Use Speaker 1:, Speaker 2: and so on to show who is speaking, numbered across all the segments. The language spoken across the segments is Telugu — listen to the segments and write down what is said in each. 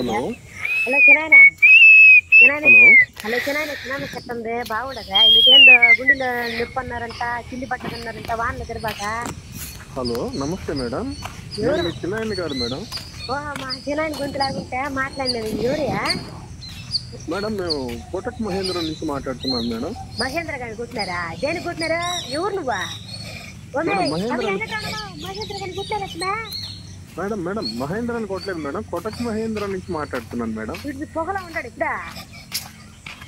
Speaker 1: హలో
Speaker 2: హలో చిన్నాయన చిన్నాయన
Speaker 1: హలో
Speaker 2: హలో చిన్నాయన చిన్నాయన చెప్పండి బాగుండదా నీకేందో గుండెలో నొప్పి అన్నారంట చిల్లి పట్టదన్నారంట వానలు తిరబాక
Speaker 1: హలో నమస్తే మేడం. నేను
Speaker 2: ఎవరు
Speaker 1: మీ చిన్నాయన్ని కాదు మేడం.
Speaker 2: ఓహో మా చిన్నాయన గొంతులాగుంటే మాట్లాడినది ఎవరియా
Speaker 1: మేడం మేము కోటక్ మహేంద్ర నుంచి మాట్లాడుతున్నాం మేడం.
Speaker 2: మహేంద్ర గారిని కుట్టినారా దేనికి కుట్టినారు ఎవరు నువ్వా ఓమే
Speaker 1: మేడం మహేంద్ర
Speaker 2: మహేంద్ర గారిని కుట్టినారా
Speaker 1: మేడం మేడం మహేంద్ర అని కొట్టలేదు మేడం, కోటక్ మహేంద్ర నుంచి మాట్లాడుతున్నాను మేడం.
Speaker 2: వీడి పొగలో ఉంటాడు ఇప్పుడా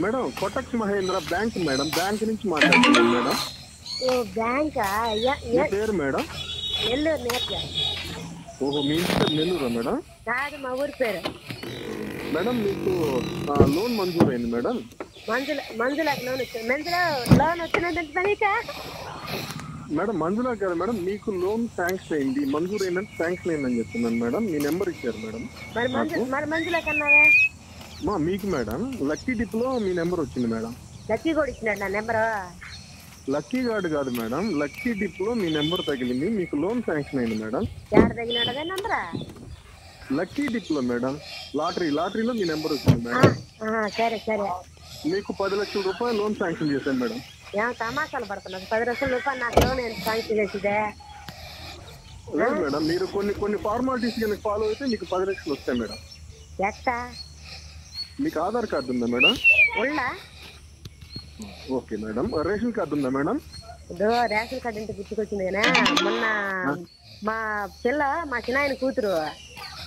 Speaker 1: madam Kotak Mahindra bank madam, bank నుంచి మాట్లాడుతున్నాను మేడం.
Speaker 2: ఓ బ్యాంకా
Speaker 1: మీ పేరు మేడం?
Speaker 2: నెల్లూరు నేర్చ
Speaker 1: ఓహో మీ ఇంటి పేరు నెల్లూరా మేడం?
Speaker 2: కాదు మా ఊరి పేరు
Speaker 1: మేడం మీకు లోన్ మంజూరైంది మేడం.
Speaker 2: మంజులకు లోన్ వచ్చింది లోన్ వచ్చినదంటే పనిక
Speaker 1: మేడం మంజులా గారు మేడం మీకు లోన్ శాంక్షన్ అయింది, మంజూరు అయిందని శాంక్షన్ అయిందని చెప్తున్నాను మేడం. మీ నెంబర్ ఇచ్చారు మేడం.
Speaker 2: మరి మంజులకు అన్నావే
Speaker 1: మీకు మేడం లక్కీ డిప్ లో మీ నెంబర్ వచ్చింది మేడం.
Speaker 2: లక్కీ కూడా ఇచ్చినాడు నా నెంబరు
Speaker 1: లక్కీ కార్డు కాదు మేడం, లక్కీ డిప్ లో మీ నెంబర్ తగిలింది, మీకు లోన్ శాంక్షన్ అయింది మేడం.
Speaker 2: ఎక్కడ తగినాడు అదే నెంబరా
Speaker 1: లక్కీ డిప్ లో మేడం, లాటరీలో మీ నెంబర్ వచ్చింది మేడం.
Speaker 2: సరే సరే
Speaker 1: మీకు 10 లక్షల రూపాయలు లోన్ శాంక్షన్ చేశాను మేడం.
Speaker 2: ఏం తమాషాలు పడుతున్నారు 10 లక్షల రూపాయలు నాకు లోన్ శాంక్షన్ చేసిదే
Speaker 1: లేదు మేడం, మీరు కొన్ని ఫార్మాలిటీస్ కనుక ఫాలో అయితే మీకు 10 లక్షలు వస్తాయి మేడం.
Speaker 2: ఎట్టా
Speaker 1: మీకు ఆధార్ కార్డు ఉందా మేడం?
Speaker 2: ఉండా
Speaker 1: ఓకే మేడం. రేషన్ కార్డు ఉందా మేడం?
Speaker 2: ఇదో రేషన్ కార్డు ఇంటి గుర్తుకొచ్చింది కదా మొన్న మా చిన్నాయన కూతురు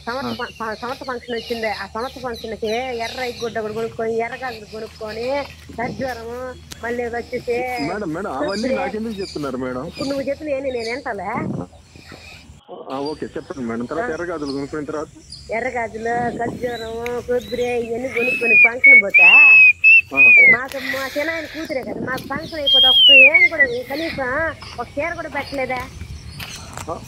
Speaker 2: సమర్థ ఫంక్షన్ వచ్చింది. ఆ సమర్థ ఫంక్షన్ కి ఎర్ర గుడ్డ కూడా కొనుక్కొని ఎర్రగాజులు కొనుక్కొని సజ్వరము మళ్ళీ వచ్చేసి
Speaker 1: మేడం మేడం అవన్నీ నాకెందుకు చెప్తున్నారు మేడం?
Speaker 2: ఇప్పుడు నువ్వు చెప్పిన నేను ఎంతలే
Speaker 1: ఓకే చెప్పండి మేడం. తర్వాత ఎర్రగాజులు కొనుక్కున్న తర్వాత
Speaker 2: ఎర్రగాజులు ఖర్జూరము కొబ్బరి ఇవన్నీ కొనుక్కొని ఫంక్షన్ పోతా మాకు మా చిన్నాయన కూతురే కదా మాకు ఫంక్షన్ అయిపోతే ఏం కూడా కనీసం ఒక చీర కూడా పెట్టలేదా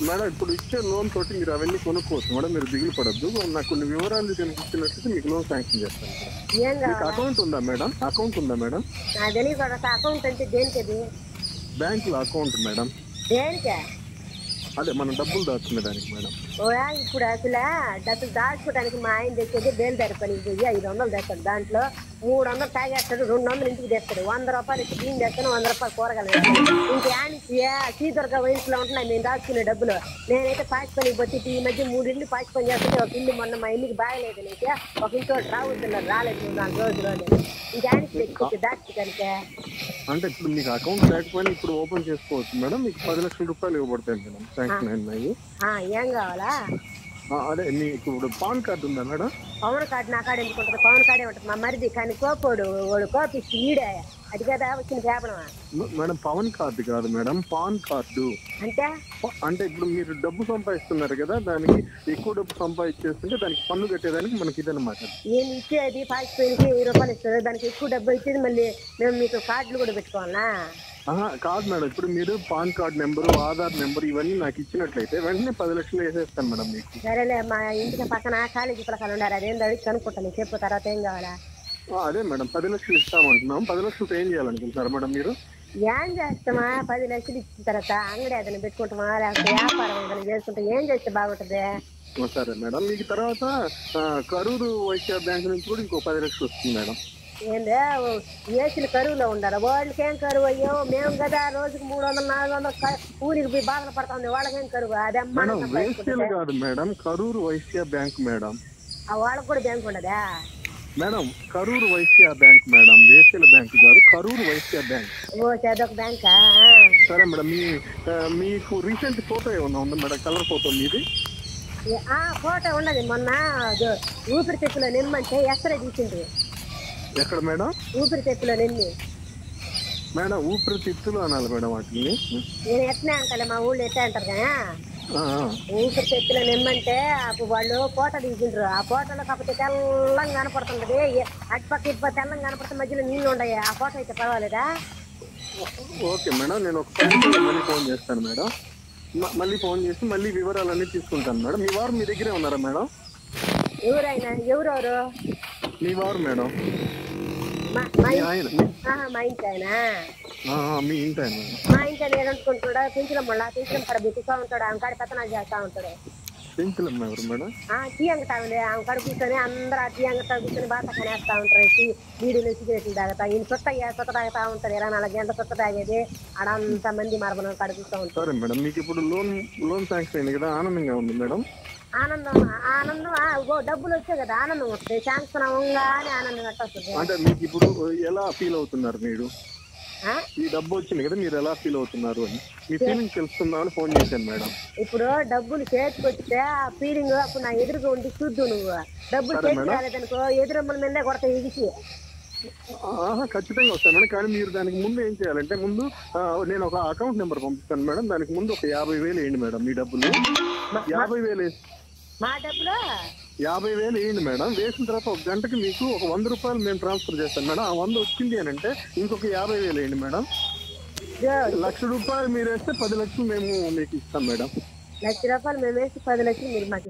Speaker 1: మేడం? ఇప్పుడు ఇచ్చే లోన్ తోటి మీరు అవన్నీ కొనుక్కోవచ్చు మేడం, మీరు దిగులు పడద్దు. నాకు కొన్ని వివరాలు ఇచ్చినట్లయితే మీకు లోన్ శాంక్షన్ చేస్తాను.
Speaker 2: ఏం
Speaker 1: మీకు అకౌంట్ ఉందా మేడం? అకౌంట్ ఉందా మేడం?
Speaker 2: నాకు తెలియదు అకౌంట్ అంటే దేనికి అది
Speaker 1: బ్యాంకులో అకౌంట్ మేడం.
Speaker 2: దేనికే
Speaker 1: అదే మనం డబ్బులు దాచుకునే దానికి మేడం.
Speaker 2: ఓయా ఇప్పుడు అసలు డబ్బులు దాచుకోవడానికి మా ఆయన తెచ్చేది బేల్దారి పనికి పోయి 500 తెస్తాడు, దాంట్లో 300 తాగేస్తాడు, 200 ఇంటికి తెస్తాడు, 100 రూపాయలు ఇచ్చి బియ్యం తెస్తాను, 100 రూపాయలు కూరగాయలు ఇంక యానికి శ్రీదుర్గ వయసులో ఉంటున్నాయి మేము దాచుకునే డబ్బులు. నేనైతే పాచి పనికి పోతే ఈ మధ్య 3 ఇళ్ళు పాచి పని చేస్తుంటే ఒక ఇల్లు మొన్న మా ఇల్లుకి బాగలేదు నీకే ఒక ఇంట్లో రావద్దున్నారు రాలేదు 4 రోజులు ఇంక యానికి తెచ్చి దాచుకోడానికే.
Speaker 1: అంటే ఇప్పుడు మీకు అకౌంట్ లేకపోయినా ఇప్పుడు ఓపెన్ చేసుకోవచ్చు మేడం. మీకు 10 లక్షల రూపాయలు ఇవ్వబడతాయి మేడం శాంక్షన్ అయినాయి.
Speaker 2: ఏం కావాలా?
Speaker 1: అదే మీకు ఇప్పుడు పాన్ కార్డు ఉందా మేడం?
Speaker 2: పవన్ కార్డు నా కాడ ఎందుకు ఉంటుంది? పవన్ కార్డే ఉంటుంది మా మరిది, కానీ కోపోడు వాడు కోపిస్తే ఈడే అది కదా వచ్చిన పేపరం.
Speaker 1: మేడం పవన్ కార్డు కాదు మేడం, పాన్ కార్డు.
Speaker 2: అంటే
Speaker 1: ఇప్పుడు మీరు డబ్బు సంపాదిస్తున్నారు కదా, దానికి ఎక్కువ డబ్బు సంపాదించేస్తుంటే దానికి పన్ను కట్టేదానికి మనకి ఇదన్నమాట.
Speaker 2: నేను ఇచ్చేది పాసిపోయినకి 1000 రూపాయలు ఇస్తుంది, దానికి ఎక్కువ డబ్బు ఇచ్చేది మళ్ళీ మేము మీకు కార్డులు కూడా పెట్టుకోవాలా?
Speaker 1: కాదు మేడం, ఇప్పుడు మీరు pan card number Aadhaar number ఇవన్నీ నాకు ఇచ్చినట్లయితే వెంటనే 10 లక్షలు వేసేస్తాను మేడం మీకు.
Speaker 2: సరేలే మా ఇంటికి పక్కన కాలేజీ పిల్లకాయలు ఉన్నారు, అదేందో అడిగి కనుక్కుంటాను చెప్పు తర్వాత ఏం కావాలా?
Speaker 1: అదే మేడం 10 లక్షలు ఇస్తామంటున్నాం. 10 లక్షలతో ఏం చేయాలనుకుంటున్నారు మేడం మీరు?
Speaker 2: ఏం చేస్తామా? 10 లక్షలు ఇచ్చిన తర్వాత అంగడి ఏదైనా పెట్టుకుంటామా లేకపోతే వ్యాపారం ఏదైనా చేసుకుంటా ఏం చేస్తే బాగుంటుంది?
Speaker 1: సరే మేడం, మీకు తర్వాత కరూరు వైశ్య బ్యాంక్ నుంచి కూడా ఇంకో 10 లక్షలు వస్తుంది మేడం.
Speaker 2: ఏందే ఏసీలు కరువులో ఉండాలి, వాళ్ళకేం కరువు అయ్యో మేము కదా రోజుకి 300-400 కూలికి పోయి బాధలు పడుతుంది, వాళ్ళకేం కరువు? అదే
Speaker 1: కాదు madam, Karur Vysya bank madam.
Speaker 2: వాళ్ళకి కూడా బ్యాంక్ ఉండదా
Speaker 1: madam? Karur Vysya bank madam, వేసేల బ్యాంక్ కాదు, కరూరు వైశ్య బ్యాంక్.
Speaker 2: ఓ చదొక బ్యాంకా?
Speaker 1: సరే మేడం, మీకు రీసెంట్ ఫోటో ఏమన్నా ఉందా మేడం? కలర్ ఫోటో మీది?
Speaker 2: ఫోటో ఉన్నది, మొన్న ఊపిరితిత్తులో నిమ్మంటే ఎక్స్రే తీసింది.
Speaker 1: ఎక్కడ మేడం?
Speaker 2: ఊపిరితిత్తులో నిమ్మి
Speaker 1: మేడం. ఊపిరితిత్తులు అనాలి మేడం వాటిని.
Speaker 2: నేను ఎట్నే అంటాలే, మా ఊళ్ళో ఎట్లా అంటారు కదా ఊపిరితిత్తులో నిమ్మంటే అప్పుడు వాళ్ళు ఫోటో తీసిండ్రు. ఆ ఫోటోలో కాకపోతే తెల్లంగా కనపడుతుంది, అటుపక్క ఇటుపక్క తెల్లంగా కనపడుతుంది, మధ్యలో నీళ్ళు ఉన్నాయి. ఆ ఫోటో అయితే పర్వాలేదా?
Speaker 1: ఓకే మేడం, నేను ఒక 10 నిమిషాలు మళ్ళీ ఫోన్ చేస్తాను మేడం. మళ్ళీ ఫోన్ చేసి మళ్ళీ వివరాలన్నీ తీసుకుంటాను మేడం. మీ వారు మీ దగ్గరే ఉన్నారా మేడం?
Speaker 2: ఎవరైనా ఎవరెవరు?
Speaker 1: మీ వారు మేడం?
Speaker 2: మా ఇంటి ఆయన
Speaker 1: మీ ఇంటి ఆయన
Speaker 2: మా ఇంటి ఆయన ఏడుకుంటాడా? పింఛనం మళ్ళా పింఛనం పడ బిట్టుగా ఉంటాడు, అంకాడి పెత్తనాలు చేస్తా ఉంటాడు.
Speaker 1: పెంచలేము ఎవరు మేడం?
Speaker 2: టీ అంగటావులే ఆమె కడు కూర్చొని అందరూ ఆ టీ అంగటా కూర్చొని బాగా కనేస్తా ఉంటారు. బీడీలు సిగరెట్లు తాగుతా ఈయన సొత్త తాగుతా ఉంటారు. 24 గంటల సొత్త తాగేది ఆడంత మంది మరమనం కడుగుతూ ఉంటారు.
Speaker 1: సరే మేడం, మీకు ఇప్పుడు లోన్ శాంక్షన్ అయింది కదా, ఆనందంగా ఉంది మేడం?
Speaker 2: ఆనందం డబ్బులు వచ్చాయి కదా ఆనందం వస్తుంది. శాంక్షన్ అవ్వగానే ఆనందం వస్తుంది.
Speaker 1: అంటే మీకు ఇప్పుడు ఎలా ఫీల్ అవుతున్నారు మీరు? ఈ డబ్బు వచ్చింది కదా, మీరు ఎలా ఫీల్ అవుతున్నారు అని మీ ఫీలింగ్ తెలుసుకుందామని ఫోన్ చేశాను మేడం.
Speaker 2: ఇప్పుడు డబ్బులు చేతికి వస్తే ఆ ఫీలింగ్ అప్పుడు నా ఎదురుగా ఉండి చూద్దు. నువ్వు డబ్బులు చేతికి రాలేదనుకో ఎదురమ్మల మీదే కొడతా ఎగిసి.
Speaker 1: ఖచ్చితంగా వస్తాను మేడం. కానీ మీరు దానికి ముందు ఏం చేయాలంటే, ముందు నేను ఒక అకౌంట్ నెంబర్ పంపిస్తాను మేడం. దానికి ముందు ఒక 50,000 వేయండి మేడం. మీ డబ్బులు 50,000
Speaker 2: మా డబ్బులు
Speaker 1: 50,000 వేయండి మేడం. వేసిన తర్వాత ఒక గంటకి మీకు ఒక 100 రూపాయలు నేను ట్రాన్స్ఫర్ చేస్తాను మేడం. ఆ 100 వచ్చింది అని అంటే ఇంకొక 50,000 వేయండి మేడం. 1,00,000 రూపాయలు మీరు వేస్తే 10 లక్షలు మేము మీకు ఇస్తాం మేడం.
Speaker 2: 1,00,000 రూపాయలు మేము వేసి 10 లక్షలు మీరు మాకు